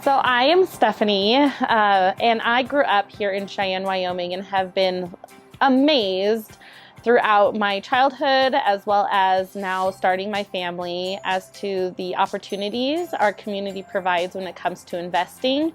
So I am Stephanie, and I grew up here in Cheyenne, Wyoming, and have been amazed throughout my childhood as well as now starting my family as to the opportunities our community provides when it comes to investing.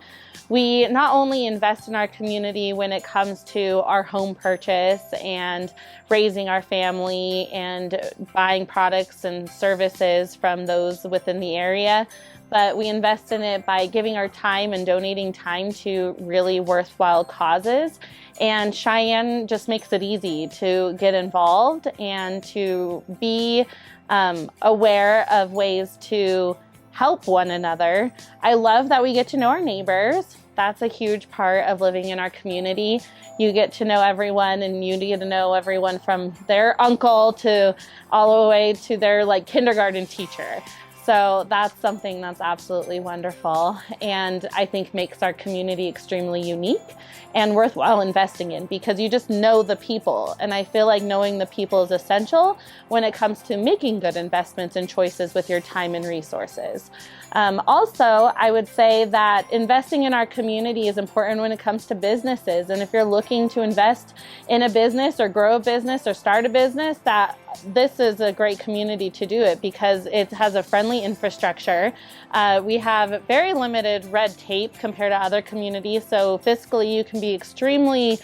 We not only invest in our community when it comes to our home purchase and raising our family and buying products and services from those within the area, but we invest in it by giving our time and donating time to really worthwhile causes. And Cheyenne just makes it easy to get involved and to be aware of ways to help one another. I love that we get to know our neighbors. That's a huge part of living in our community. You get to know everyone, and you get to know everyone from their uncle to all the way to their kindergarten teacher. So that's something that's absolutely wonderful, and I think makes our community extremely unique and worthwhile investing in, because you just know the people. And I feel like knowing the people is essential when it comes to making good investments and choices with your time and resources. Also, I would say that investing in our community is important when it comes to businesses. And if you're looking to invest in a business or grow a business or start a business, that this is a great community to do it because it has a friendly infrastructure. We have very limited red tape compared to other communities. So fiscally, you can be extremely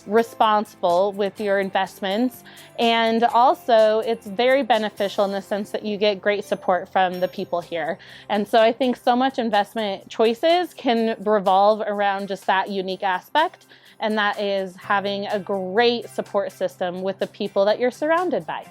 responsible with your investments. And also it's very beneficial in the sense that you get great support from the people here. And so I think so much investment choices can revolve around just that unique aspect. And that is having a great support system with the people that you're surrounded by.